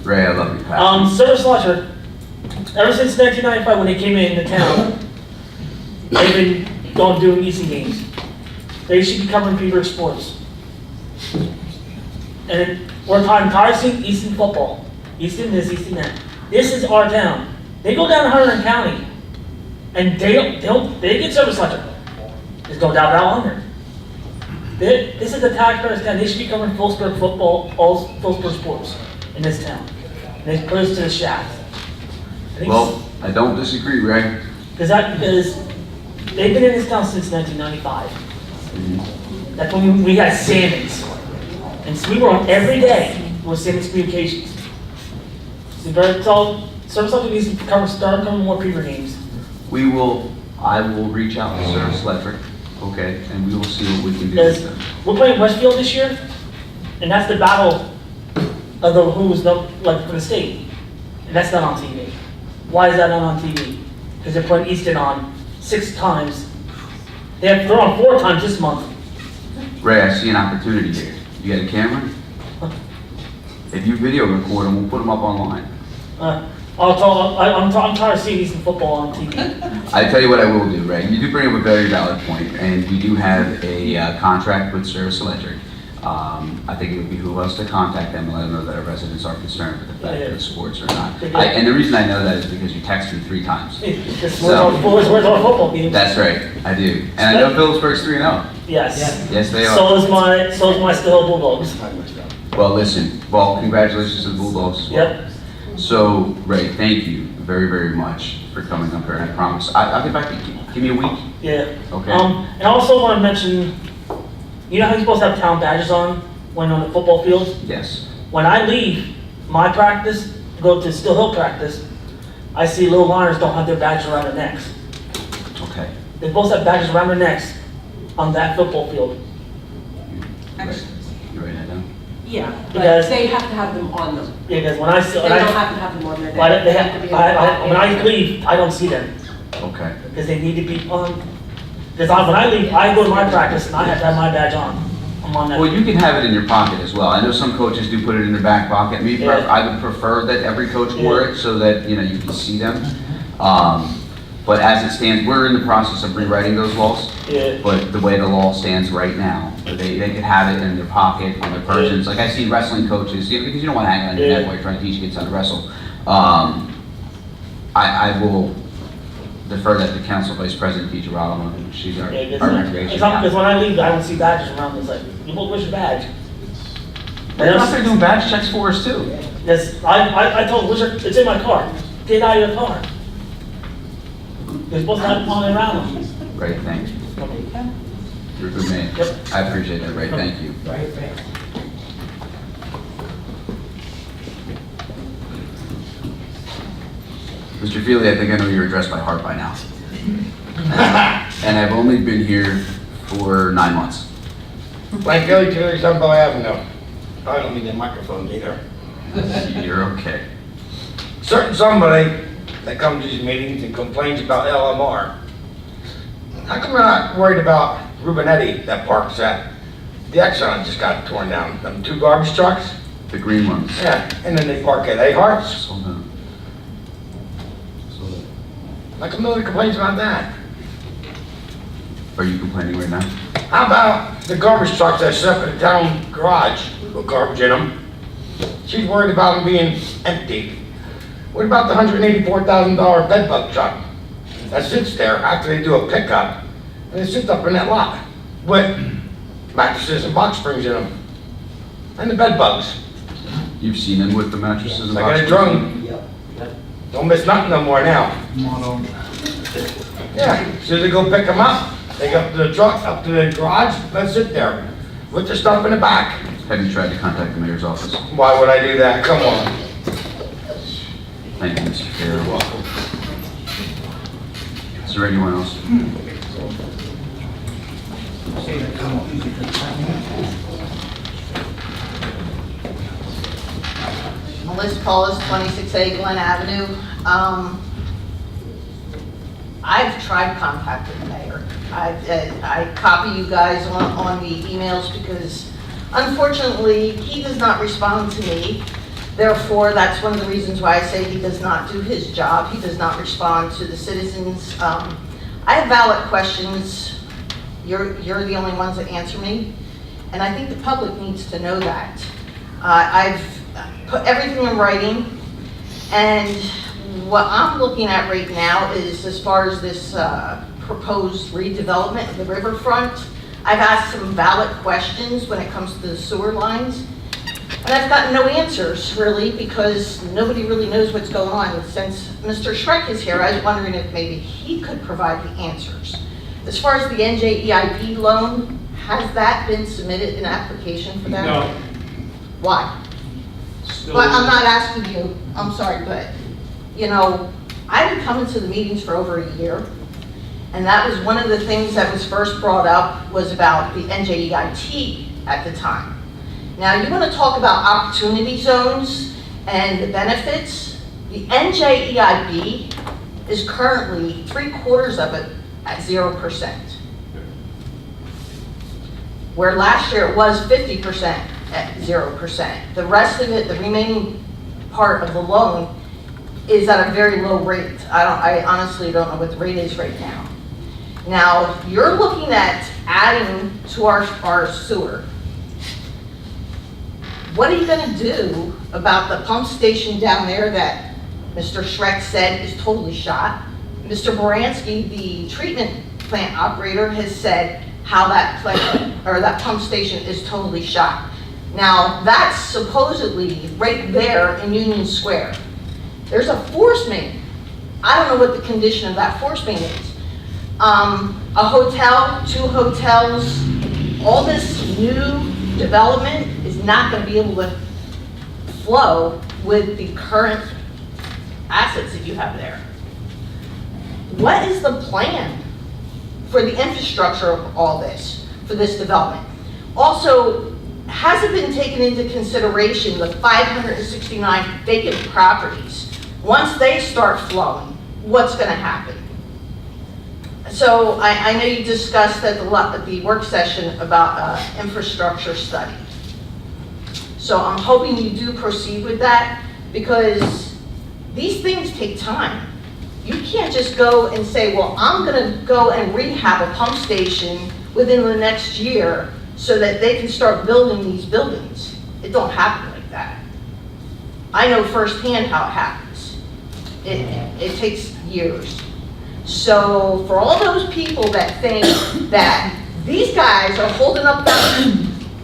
Ray, I love you, Pat. Service Electric, ever since 1995 when they came into town, they've been doing Easton games. They should be covering Phillipsburg sports. And we're talking Tyson, Easton football. Easton this, Easton that. This is our town. They go down to Hunterdon County, and they get Service Electric. Just go down under. This is the taxpayers' town. They should be covering Phillipsburg football, all Phillipsburg sports in this town. And they put us to the shaft. Well, I don't disagree, Ray. Because they've been in this town since 1995. That's when we had Salmons. And so we were on every day with Salmons Communications. So Service Electric needs to start covering more Peeper games. I will reach out to Service Electric, okay, and we will see what we can do with them. We're playing Westfield this year, and that's the battle of the who's for the state. And that's not on TV. Why is that not on TV? Because they're putting Easton on 6 times. They're on 4 times this month. Ray, I see an opportunity here. You got a camera? If you video record them, we'll put them up online. I'm tired of seeing Easton football on TV. I tell you what I will do, Ray. You do bring up a very valid point, and we do have a contract with Service Electric. I think it would behoove us to contact them and let them know that our residents are concerned with the fact that sports are not. And the reason I know that is because you texted me 3 times. Where's our football game? That's right, I do. And I know Phillipsburg's 3-0. Yes. Yes, they are. So is my Still Bulldogs. Well, listen. Well, congratulations to the Bulldogs as well. Yep. So, Ray, thank you very, very much for coming up here. And I promise I'll get back to you. Give me a week. Yeah. Okay. And I also want to mention, you know how you're supposed to have town badges on when on the football field? Yes. When I leave my practice to go to Still Hill practice, I see little lions don't have their badges around their necks. Okay. They're supposed to have badges around their necks on that football field. You write that down? Yeah, but Because- they have to have them on them. Yeah, because when I see, They don't have to have them on their neck. They have to be on the back when I end. leave, I don't see them Okay. because they need to be on. Because when I leave, I go to my practice and I have to have my badge on. I'm on that. Well, you can have it in your pocket as well. I know some coaches do put it in their back pocket. Me, Yeah. I would prefer that every coach wore Yeah. it so that, you know, you can see them. But as it stands, we're in the process of rewriting those laws. Yeah. But the way the law stands right now, they could have it in their pocket, on their persons. Like I see wrestling coaches, because you don't want to hang on your neck while you're trying to teach kids how to wrestle. I will defer that to Council Vice President DiGirolamo. She's our recreation. Because when I leave, I don't see badges around. It's like, you both wish your badge. They're out there doing badge checks for us too. Yes, I told them, it's in my car. Get out of your car. You're supposed to have them on around them. Right, thanks. You're a good man. Yep. I appreciate that, Ray. Thank you. Right. Mr. Feely, I think I know your address by heart by now. And I've only been here for 9 months. Like Billy 237 Sunbow Avenue. I don't need that microphone either. You're okay. Certain somebody that comes to these meetings and complains about LMR. How come you're not worried about Rubinetti that parks at the Exxon just got torn down? Them 2 garbage trucks? The green ones. Yeah, and then they park at A Hearts. Sold out. Sold out. How come nobody complains about that? Are you complaining right now? How about the garbage trucks that sit up in the town garage with garbage in them? She's worried about them being empty. What about the $184,000 bedbug truck that sits there after they do a pickup and it sits up in that lot with mattresses and box springs in them and the bedbugs? You've seen them with the mattresses and Like in a drone. Don't miss nothing no more now. Yeah, as soon as they go pick them up, they go up to the truck, up to the garage, let it sit there with the stuff in the back. Have you tried to contact the mayor's office? Why would I do that? Come on. Thank you, Mr. Chair. You're welcome. Is there anyone else? Melissa Paulus, 26A Glen Avenue. I've tried contacting the mayor. I copy you guys on the emails because unfortunately he does not respond to me. Therefore, that's one of the reasons why I say he does not do his job. He does not respond to the citizens. I have valid questions. You're the only ones that answer me. And I think the public needs to know that. I've put everything in writing. And what I'm looking at right now is, as far as this proposed redevelopment of the riverfront, I've asked some valid questions when it comes to the sewer lines. And I've gotten no answers, really, because nobody really knows what's going on. Since Mr. Schreck is here, I was wondering if maybe he could provide the answers. As far as the NJEIP loan, has that been submitted, an application for that? No. Why? Still- But I'm not asking you, I'm sorry, but, you know, I've been coming to the meetings for over a year, and that was one of the things that was first brought up, was about the NJEIT at the time. Now, you want to talk about opportunity zones and the benefits? The NJEIB is currently 3/4 of it at 0%. Where last year it was 50% at 0%. The rest of it, the remaining part of the loan, is at a very low rate. I honestly don't know what the rate is right now. Now, you're looking at adding to our sewer. What are you gonna do about the pump station down there that Mr. Schreck said is totally shot? Mr. Boransky, the treatment plant operator, has said how that plant, or that pump station is totally shot. Now, that's supposedly right there in Union Square. There's a force main. I don't know what the condition of that force main is. A hotel, 2 hotels, all this new development is not going to be able to flow with the current assets that you have there. What is the plan for the infrastructure of all this, for this development? Also, has it been taken into consideration the 569 vacant properties? Once they start flowing, what's going to happen? So I know you discussed at the work session about infrastructure study. So I'm hoping you do proceed with that, because these things take time. You can't just go and say, well, I'm going to go and rehab a pump station within the next year so that they can start building these buildings. It don't happen like that. I know firsthand how it happens. It takes years. So for all those people that think that these guys are holding up that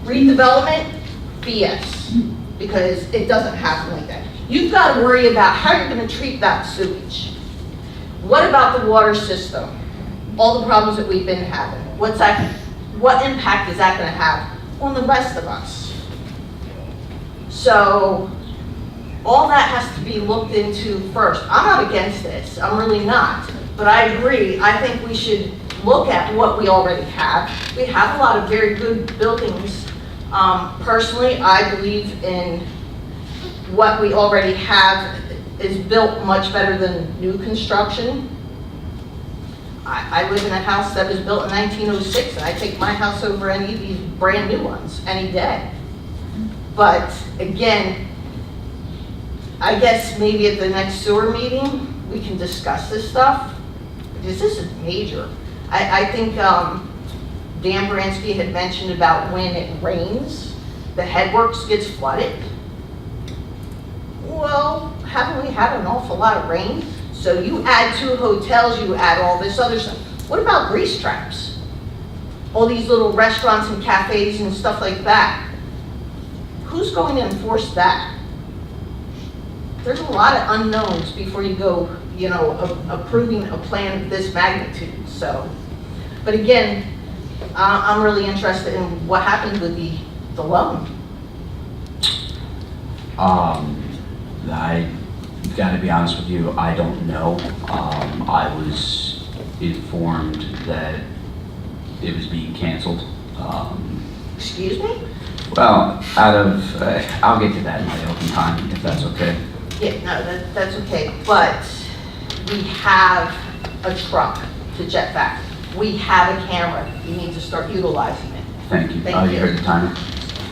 redevelopment, BS, because it doesn't happen like that. You've got to worry about how you're going to treat that sewage. What about the water system? All the problems that we've been having. What impact is that going to have on the rest of us? So all that has to be looked into first. I'm not against this. I'm really not. But I agree. I think we should look at what we already have. We have a lot of very good buildings. Personally, I believe in what we already have is built much better than new construction. I live in a house that was built in 1906, and I take my house over any of these brand new ones any day. But again, I guess maybe at the next sewer meeting, we can discuss this stuff, because this is major. I think Dan Bransky had mentioned about when it rains, the headworks gets flooded. Well, haven't we had an awful lot of rain? So you add 2 hotels, you add all this other stuff. What about grease traps? All these little restaurants and cafes and stuff like that. Who's going to enforce that? There's a lot of unknowns before you go, you know, approving a plan of this magnitude. So, but again, I'm really interested in what happened with the loan. I gotta be honest with you, I don't know. I was informed that it was being canceled. Excuse me? Well, I'll get to that in my open time, if that's okay. Yeah, no, that's okay, but we have a truck to jet back. We have a camera. You need to start utilizing it. Thank you. Thank You you. heard the timer?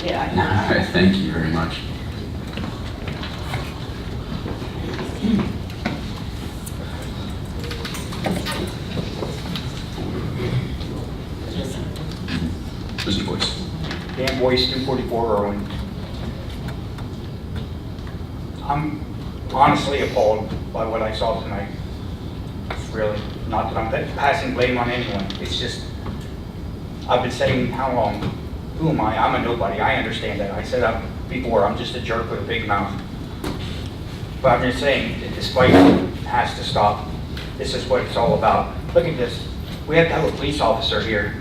Yeah. All right, thank you very much. Mr. Boyce. Dan Boyce, 244 Irwin. I'm honestly appalled by what I saw tonight. Really, not that I'm passing blame on anyone. It's just, I've been saying how long? Who am I? I'm a nobody. I understand that. I said that before. I'm just a jerk with a big mouth. But I'm just saying that this fight has to stop. This is what it's all about. Look at this. We have to have a police officer here.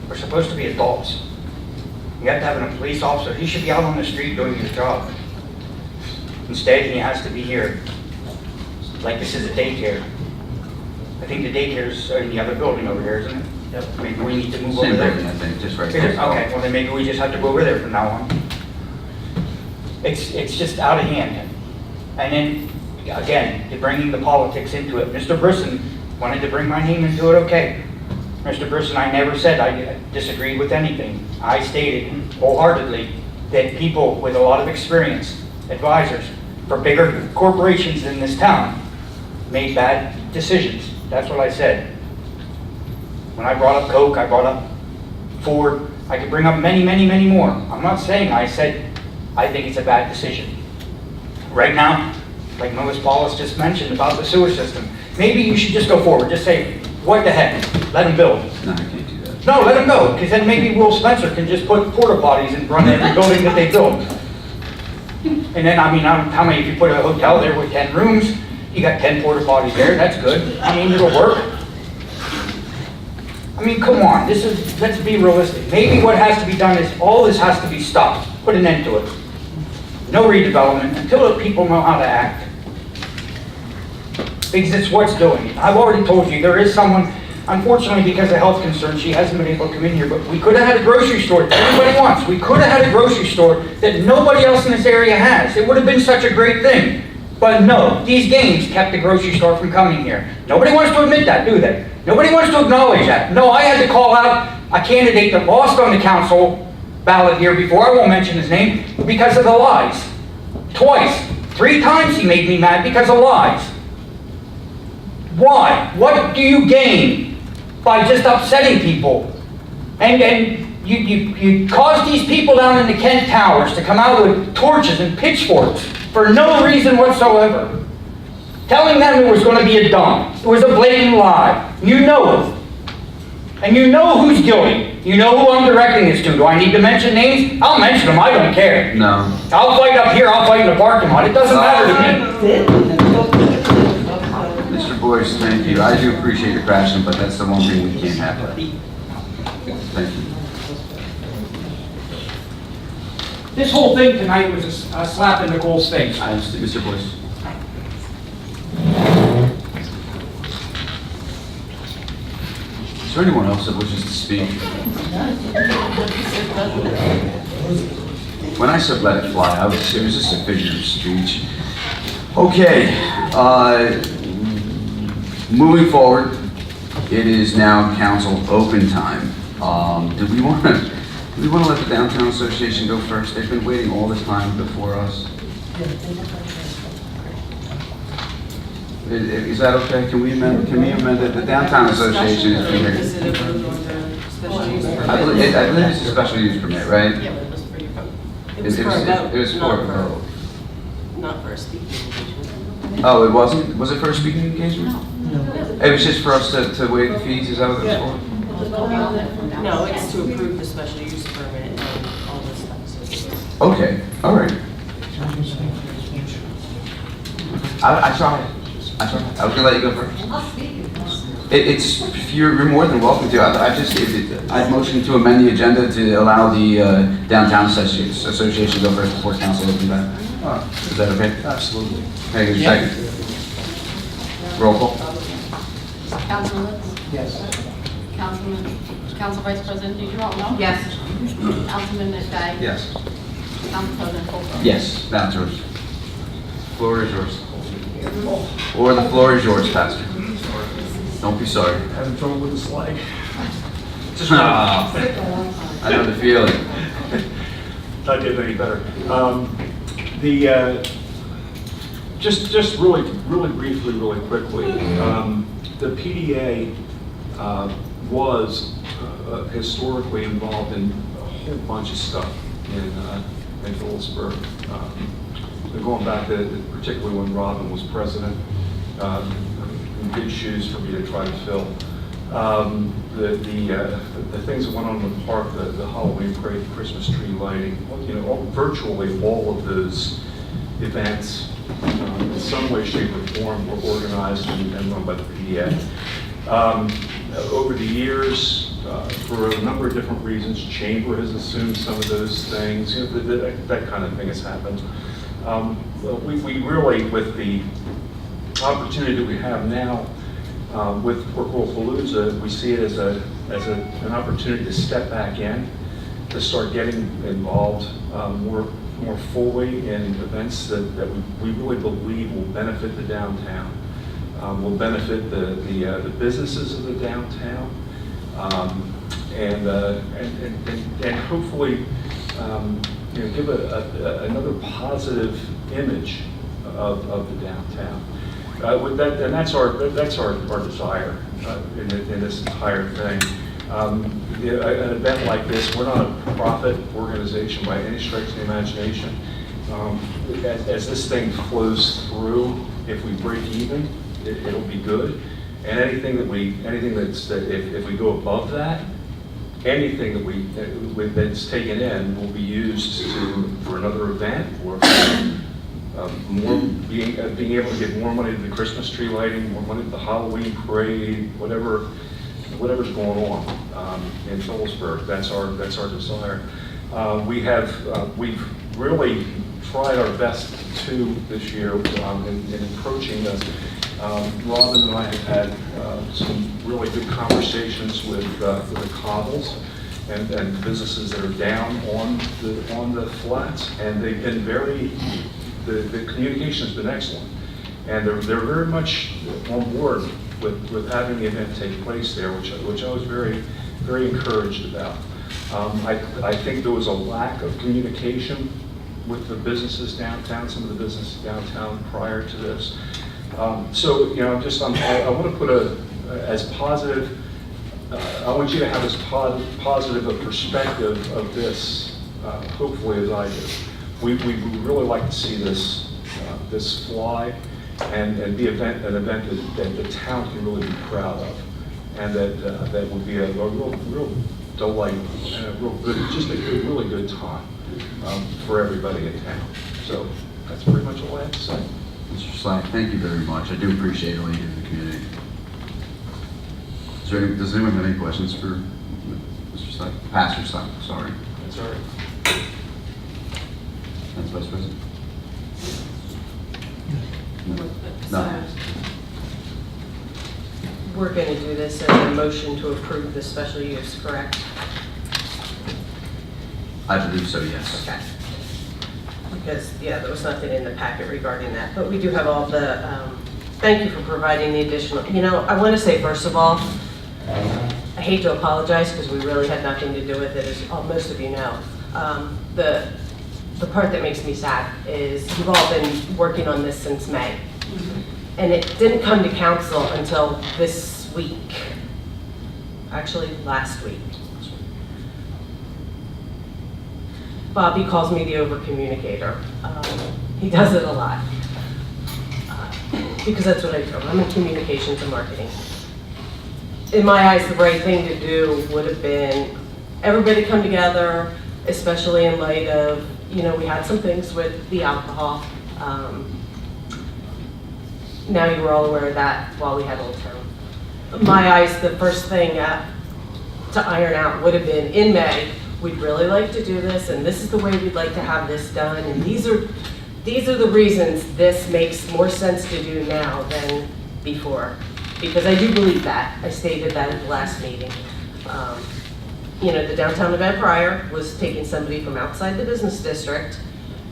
We're supposed to be adults. You have to have a police officer. He should be out on the street doing his job. Instead, he has to be here. Like this is a daycare. I think the daycare's in the other building over here, isn't it? Yep. Maybe we need to move over Same there. building, I think, just right Okay, there. well then maybe we just have to go over there from now on. It's just out of hand. And then, again, you're bringing the politics into it. Mr. Brisson wanted to bring my name into it, okay. Mr. Brisson, I never said I disagreed with anything. I stated wholeheartedly that people with a lot of experience, advisors for bigger corporations in this town, made bad decisions. That's what I said. When I brought up Coke, I brought up Ford. I could bring up many, many, many more. I'm not saying I said I think it's a bad decision. Right now, like Melissa Paulus just mentioned about the sewer system, maybe you should just go forward. Just say, what the heck? Let them build. No, I can't do that. No, let them go, because then maybe Will Spencer can just put porta potties in front of every building that they build. And then, I mean, how many, if you put a hotel there with 10 rooms, you got 10 porta potties there, that's good. I mean, it'll work. I mean, come on, let's be realistic. Maybe what has to be done is, all this has to be stopped. Put an end to it. No redevelopment until the people know how to act. Because it's what's doing it. I've already told you, there is someone, unfortunately because of health concerns, she hasn't been able to come in here, but we could have had a grocery store that everybody wants. We could have had a grocery store that nobody else in this area has. It would have been such a great thing. But no, these games kept the grocery store from coming here. Nobody wants to admit that, do they? Nobody wants to acknowledge that. No, I had to call out a candidate that lost on the council ballot here before, I won't mention his name, because of the lies. Twice. 3 times he made me mad because of lies. Why? What do you gain by just upsetting people? And you cause these people down in the Kent Towers to come out with torches and pitchforks for no reason whatsoever. Telling them it was going to be a dump. It was a blatant lie. You know it. And you know who's guilty. You know who I'm directing this to. Do I need to mention names? I'll mention them. I don't care. No. I'll fight up here. I'll fight in the parking lot. It doesn't matter to me. Mr. Boyce, thank you. I do appreciate your passion, but that's the one thing we can't have. Thank you. This whole thing tonight was a slap in Nicole's face. I understand. Mr. Boyce. Is there anyone else that wishes to speak? When I said let it fly, it was just a figure of speech. Okay, moving forward, it is now council open time. Do we want to let the Downtown Association go first? They've been waiting all this time before us. Is that okay? Can we amend it? The Downtown Association is here. Is it approved under special use permit? I believe it's a special use permit, right? Yeah, but it was for your vote. It It was for a vote. was for a vote. Not for a speaking engagement. Oh, it wasn't? Was it for a speaking engagement? No. It was just for us to waive the fees, is that what it was for? No, it's to approve the special use permit and all this stuff. Okay, all right. I tried. I was gonna let you go first. It's you're more than welcome to. I'd motion to amend the agenda to allow the Downtown Association to go first before council opens that. Is that okay? Absolutely. Can I get a second? Roll call. Councilman Litz? Yes. Council Vice President DeGirolamo? Yes. Councilman McVeigh? Yes. Council President Colbert? Yes, now it's yours. Floor is yours. Or the floor is yours, Pastor. Don't be sorry. Having trouble with the slide. I know the feeling. Not getting any better. Just really briefly, really quickly. The PDA was historically involved in a whole bunch of stuff in Phillipsburg. Going back to particularly when Robin was president, big shoes for me to try to fill. The things that went on in the park, the Halloween parade, the Christmas tree lighting, virtually all of those events, in some way, shape, or form, were organized and run by the PDA. Over the years, for a number of different reasons, Chamber has assumed some of those things. That kind of thing has happened. We really, with the opportunity that we have now, with Palooza, we see it as an opportunity to step back in, to start getting involved more fully in events that we really believe will benefit the downtown, will benefit the businesses of the downtown, and hopefully give another positive image of the downtown. And that's our desire in this entire thing. An event like this, we're not a profit organization by any stretch of the imagination. As this thing flows through, if we break even, it'll be good. And anything that's if we go above that, anything that's taken in will be used for another event or being able to give more money to the Christmas tree lighting, more money to the Halloween parade, whatever's going on in Phillipsburg. That's our desire. We've really tried our best to this year in approaching this. Robin and I have had some really good conversations with the cobbles and businesses that are down on the flats, and they've been the communication has been excellent, and they're very much on board with having the event take place there, which I was very, very encouraged about. I think there was a lack of communication with the businesses downtown, some of the businesses downtown prior to this. So, I want to put as positive, I want you to have as positive a perspective of this, hopefully, as I do. We really like to see this fly and be an event that the town can really be proud of, and that would be a real delight and a real good, really good time for everybody in town. So that's pretty much all I have to say. Mr. Slack, thank you very much. I do appreciate all you do in the community. Does anyone have any questions for Mr. Slack? Pastor Slack, sorry. That's all right. That's Vice President. So, we're going to do this as a motion to approve the special use, correct? I believe so, yes. Okay. Because, there was nothing in the packet regarding that, but we do have all the, thank you for providing the additional, I want to say, first of all, I hate to apologize because we really had nothing to do with it, as most of you know. The part that makes me sad is you've all been working on this since May. And it didn't come to council until this week, actually last week. Bobby calls me the over-communicator. He does it a lot. Because that's what I do. I'm in communications and marketing. In my eyes, the right thing to do would have been everybody come together, especially in light of, we had some things with the alcohol. Now you were all aware of that while we had Old Town. In my eyes, the first thing to iron out would have been in May, we'd really like to do this, and this is the way we'd like to have this done, and these are the reasons this makes more sense to do now than before. Because I do believe that. I stated that at the last meeting. The downtown event prior was taking somebody from outside the business district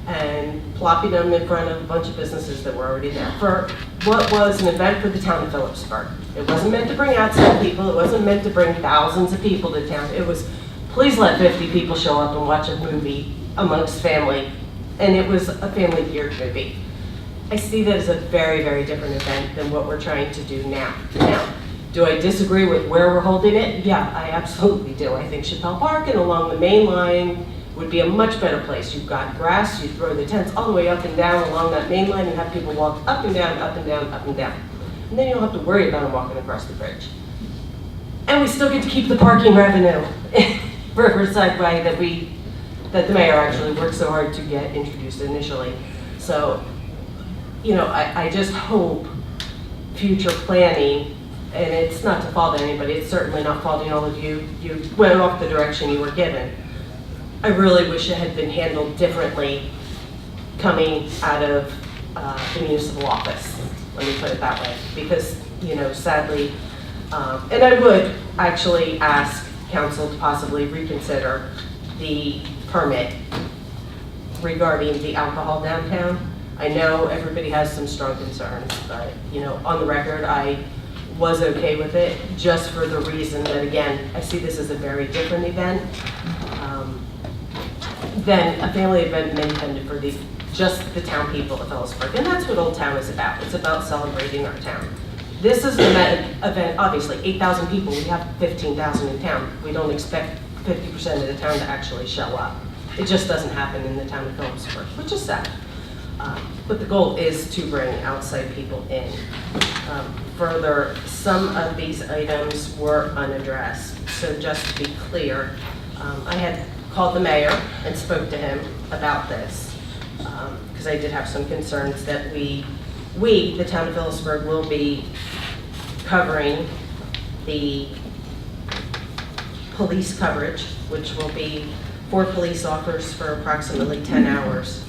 and plopping them in front of a bunch of businesses that were already there for what was an event for the town of Phillipsburg. It wasn't meant to bring outside people. It wasn't meant to bring thousands of people to town. It was, please let 50 people show up and watch a movie amongst family. And it was a family geared movie. I see that as a very, very different event than what we're trying to do now. Now, do I disagree with where we're holding it? Yeah, I absolutely do. I think Chappelle Park and along the main line would be a much better place. You've got grass, you throw the tents all the way up and down along that main line and have people walk up and down, up and down, up and down. And then you don't have to worry about them walking across the bridge. And we still get to keep the parking revenue for Riverside Way that the mayor actually worked so hard to get introduced initially. So, you know, I just hope future planning, and it's not to fault anybody, it's certainly not faulting all of you, you went off the direction you were given. I really wish it had been handled differently coming out of the municipal office, let me put it that way. Because, you know, sadly, and I would actually ask council to possibly reconsider the permit regarding the alcohol downtown. I know everybody has some strong concerns, but, you know, on the record, I was okay with it just for the reason that, again, I see this as a very different event than a family event intended for just the town people of Phillipsburg. And that's what Old Town is about. It's about celebrating our town. This is an event, obviously, 8,000 people. We have 15,000 in town. We don't expect 50% of the town to actually show up. It just doesn't happen in the town of Phillipsburg, which is sad. But the goal is to bring outside people in. Further, some of these items were unaddressed. So just to be clear, I had called the mayor and spoke to him about this because I did have some concerns that we, the town of Phillipsburg, will be covering the police coverage, which will be 4 police officers for approximately 10 hours.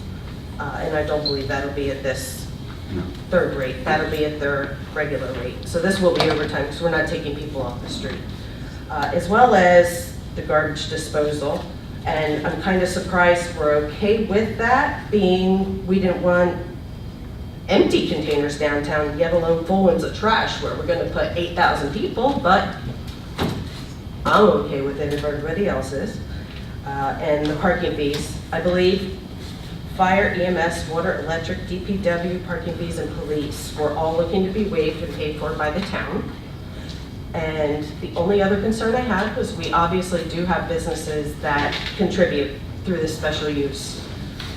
And I don't believe that'll be at this third rate. That'll be at their regular rate. So this will be overtime because we're not taking people off the street. As well as the garbage disposal. And I'm kind of surprised we're okay with that, being we didn't want empty containers downtown, yet alone full ones of trash, where we're going to put 8,000 people, but I'm okay with it if everybody else is. And the parking fees, I believe fire, EMS, water, electric, DPW, parking fees, and police were all looking to be waived and paid for by the town. And the only other concern I had was we obviously do have businesses that contribute through this special use.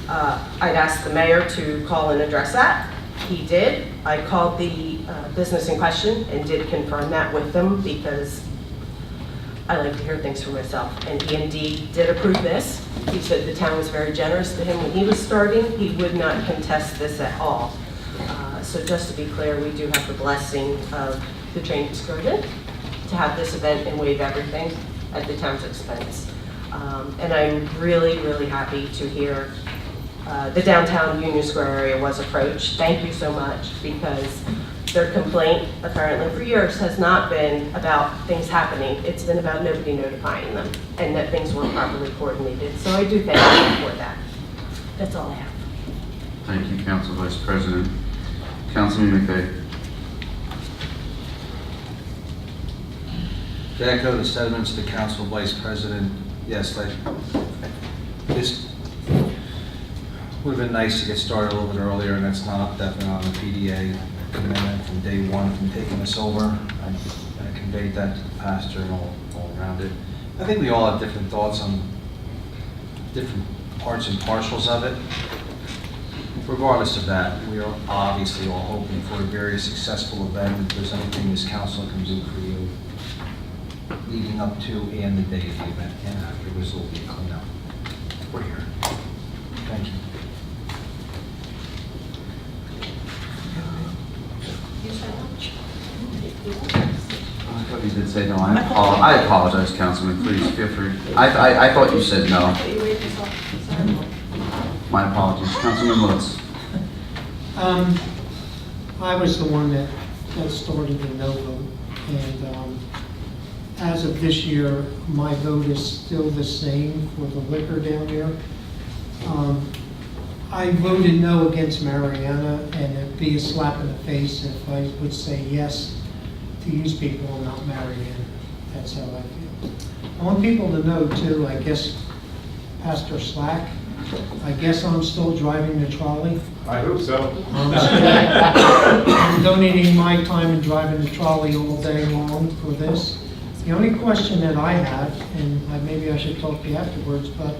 I'd asked the mayor to call and address that. He did. I called the business in question and did confirm that with them because I like to hear things for myself. And he indeed did approve this. He said the town was very generous to him when he was starting. He would not contest this at all. So just to be clear, we do have the blessing of the train excursion to have this event and waive everything at the town's expense. And I'm really, really happy to hear the downtown Union Square area was approached. Thank you so much, because their complaint apparently for years has not been about things happening. It's been about nobody notifying them and that things weren't properly coordinated. So I do thank you for that. That's all I have. Thank you, Council Vice President. Councilman McVeigh. To echo the sentiments of the Council Vice President, yes, this would have been nice to get started a little bit earlier, and that's not definitely on the PDA commitment from day one from taking this over. I conveyed that to the pastor and all around it. I think we all have different thoughts on different parts and parcels of it. Regardless of that, we are obviously all hoping for a very successful event. If there's anything this council can do for you leading up to and the day of the event and afterwards, will be a cleanup. We're here. Thank you. I thought you did say no. I apologize, Councilman. Please feel free. I thought you said no. My apologies. Councilman Lutz. I was the one that started the no vote, and as of this year, my vote is still the same for the liquor down there. I voted no against Mariana, and it'd be a slap in the face if I would say yes to use people and not Mariana. That's how I feel. I want people to know too, I guess Pastor Slack I guess I'm still driving the trolley. I hope so. I'm donating my time and driving the trolley all day long for this. The only question that I have, and maybe I should talk to you afterwards, but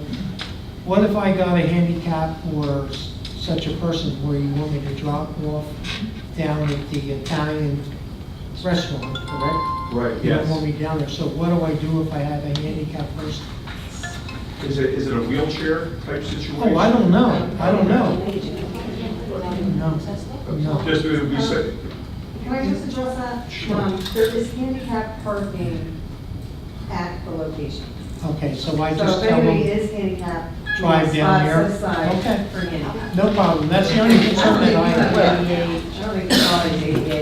what if I got a handicap or such a person where you want me to drop off down at the Italian restaurant, correct? Right, You don't want me down there, so what do I do if I have a handicapped person? Is it a wheelchair type situation? Oh, I don't know. No. Just it would be said. Can I just address that? Sure. There is handicap parking at the location. Okay, so I So just if tell anybody them, is handicapped, drive down spots here. set aside Okay. for handicap. no problem, that's the only concern that I have. I don't think it's always ADA.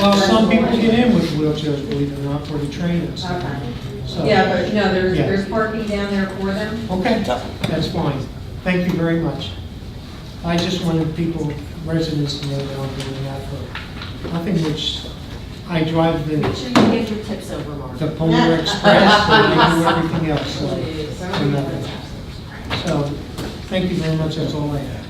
Well, some people get in with wheelchairs, believe it or not, for the trainings. Okay. So, Yeah, but no, Yeah. there's parking down there for them. Okay, that's fine. Thank you very much. I just wanted people, residents to know that I'm doing that for nothing, which I drive Make the sure you give your tips over, Mark. Polar Express and I do everything else, so. for nothing. So, thank you very much, that's all I have.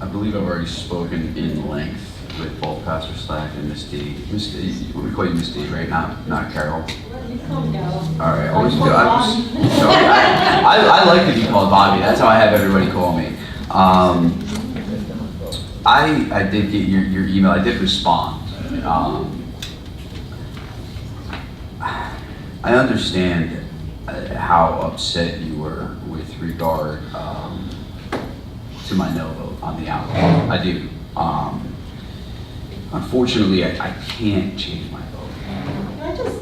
I believe I've already spoken in length with both Pastor Slack and Miss D. Miss D, we call you Miss D, right? Not Carol. All right, always do. I like to be called Bobby. That's how I have everybody call me. I did get your email. I did respond. I understand how upset you were with regard to my no vote on the alcohol. I do. Unfortunately, I can't change my vote. Can I just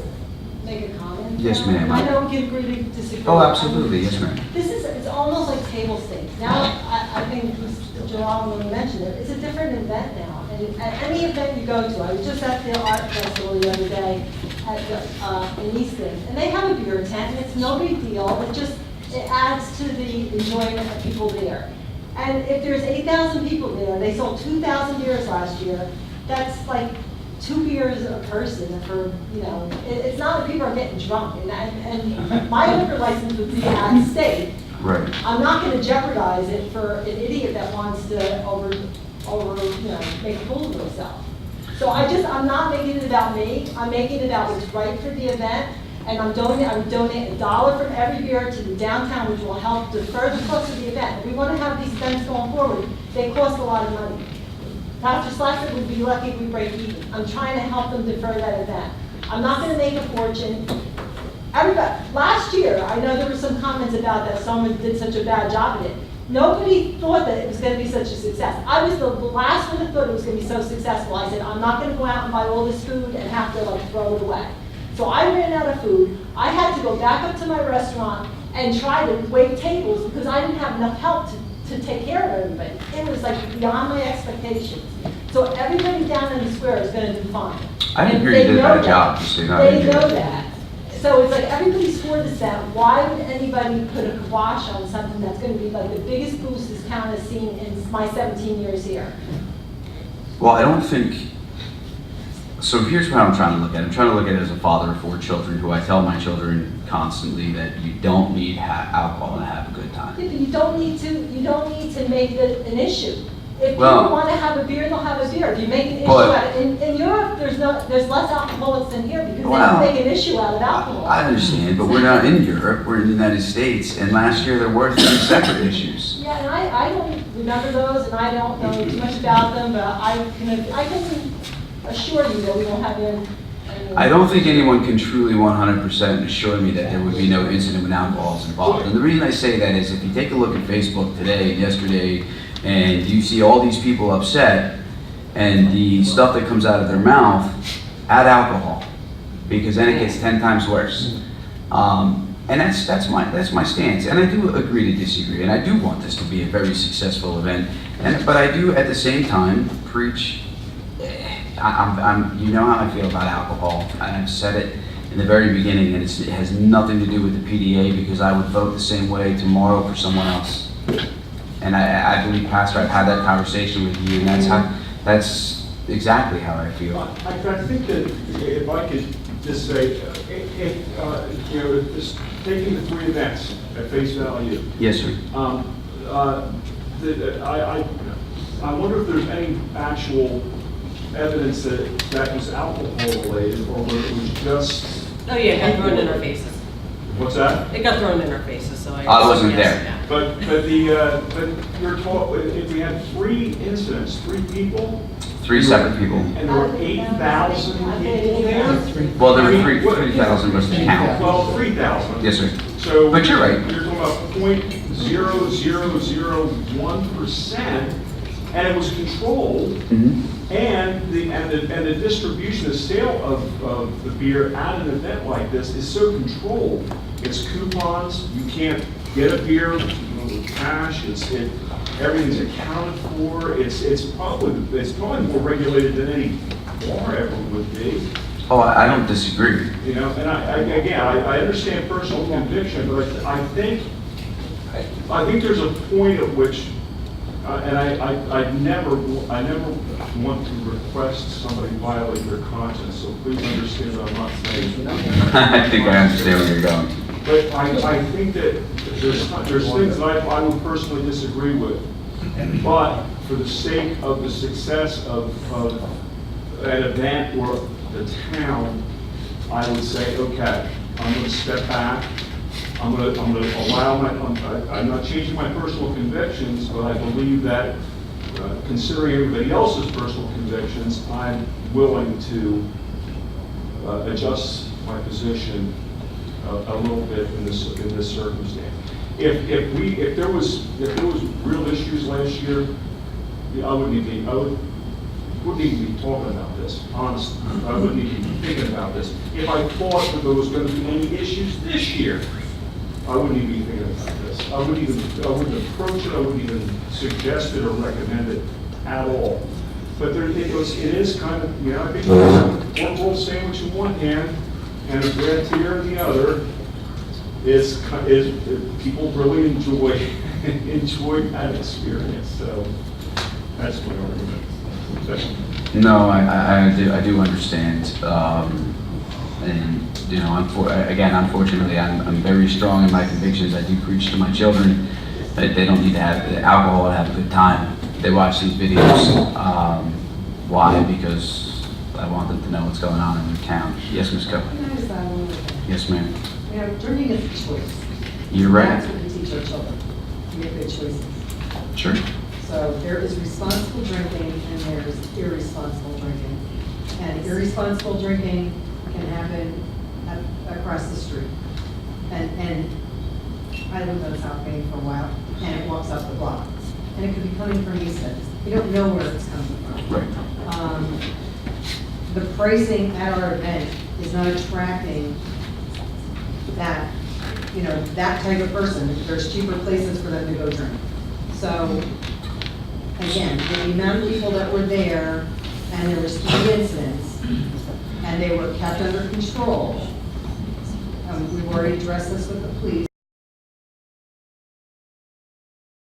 make a comment? Yes, ma'am. I know we can agree to disagree. Oh, absolutely. Yes, ma'am. It's almost like table stakes. Now, I think Mr. Joel, when he mentioned it, it's a different event now. And at any event you go to, I was just at the art festival the other day in Easton, and they have a beer tent, and it's no big deal. It adds to the enjoyment of people there. And if there's 8,000 people there, they sold 2,000 beers last year. That's like 2 beers a person for, it's not that people are getting drunk. And my liquor license would be out of state. Right. I'm not going to jeopardize it for an idiot that wants to make a fool of himself. So I'm not making it about me. I'm making it about what's right for the event. And I'm donating $1 from every beer to the downtown, which will help defer the cost of the event. If we want to have these events going forward, they cost a lot of money. Pastor Slacker would be lucky if we break even. I'm trying to help them defer that event. I'm not going to make a fortune. Last year, I know there were some comments about that someone did such a bad job at it. Nobody thought that it was going to be such a success. I was the last one that thought it was going to be so successful. I said, I'm not going to go out and buy all this food and have to throw it away. So I ran out of food. I had to go back up to my restaurant and try to wait tables because I didn't have enough help to take care of everybody. It was like beyond my expectations. So everybody down in the square is going to do fine. I didn't And hear you they did a know bad that. job. Just so you know, I They didn't hear know you. that. So it's like everybody's for this event. Why would anybody put a kibosh on something that's going to be like the biggest boost this town has seen in my 17 years here? Well, I don't think, so here's what I'm trying to look at. I'm trying to look at it as a father of 4 children who I tell my children constantly that you don't need alcohol to have a good time. Yeah, but you don't need to make it an issue. If Well- people want to have a beer, they'll have a beer. If you make an issue But- out of it, in Europe, there's less alcoholics than here because Well, they don't make an issue out of alcohol. I understand, but we're not in Europe, we're in the United States, and last year there were 3 separate issues. Yeah, and I don't remember those, and I don't know too much about them, but I can assure you that we won't have any. I don't think anyone can truly 100% assure me that there would be no incident when alcohol is involved. And the reason I say that is if you take a look at Facebook today, yesterday, and you see all these people upset, and the stuff that comes out of their mouth, add alcohol, because then it gets 10 times worse. And that's my stance. And I do agree to disagree, and I do want this to be a very successful event. But I do at the same time preach. You know how I feel about alcohol, and I've said it in the very beginning, and it has nothing to do with the PDA because I would vote the same way tomorrow for someone else. And I believe, Pastor, I've had that conversation with you, and that's exactly how I feel. I think that if I could just say, just taking the 3 events at face value, Yes, sir. I wonder if there's any actual evidence that that was alcohol related, or whether it was just, Oh, yeah, it got thrown in our faces. what's that? It got thrown in our faces, so I. I wasn't yes, there. yeah. But you're talking, if we had 3 incidents, 3 people, 3 separate people. and there were 8,000 people there? Well, there were 3,000 was the count. Well, 3,000. Yes, sir. So. But you're right. You're talking about 0.0001%, and it was controlled, Mhm. and the distribution, the sale of the beer at an event like this is so controlled. It's coupons, you can't get a beer with cash, everything's accounted for, it's probably more regulated than any bar ever would be. Oh, I don't disagree. You know, and I understand personal conviction, but I think there's a point at which, and I never want to request somebody violate their conscience, so please understand what I'm not saying. I think I understand where you're going. But I think that there's things that I would personally disagree with. But for the sake of the success of an event or the town, I would say, okay, I'm going to step back. I'm going to allow I'm not changing my personal convictions, but I believe that considering everybody else's personal convictions, I'm willing to adjust my position a little bit in this circumstance. If there was real issues last year, I wouldn't even be talking about this, honestly. I wouldn't even be thinking about this. If I thought that there was going to be any issues this year, I wouldn't even be thinking about this. I wouldn't approach it, I wouldn't even suggest it or recommend it at all. But it is kind of, I think one roll sandwich in one hand and a bread tier in the other is people really enjoy that experience. So that's my argument. No, I do understand. And, unfortunately, I'm very strong in my convictions. I do preach to my children that they don't need to have alcohol to have a good time. They watch these videos. Why? Because I want them to know what's going on in the town. Yes, Ms. Coe. Yes, ma'am. Drinking is a choice. You're right. That's what we teach our children, to make good choices. Sure. So there is responsible drinking and there is irresponsible drinking. And irresponsible drinking can happen across the street. And I lived on South Main for a while, and it walks up the block. And it could be coming from East End. You don't know where it's coming from. Right. The pricing at our event is not attracting that, that type of person. There's cheaper places for them to go drink. So, again, the amount of people that were there, and there was 3 incidents, and they were kept under control. We've already addressed this with the police.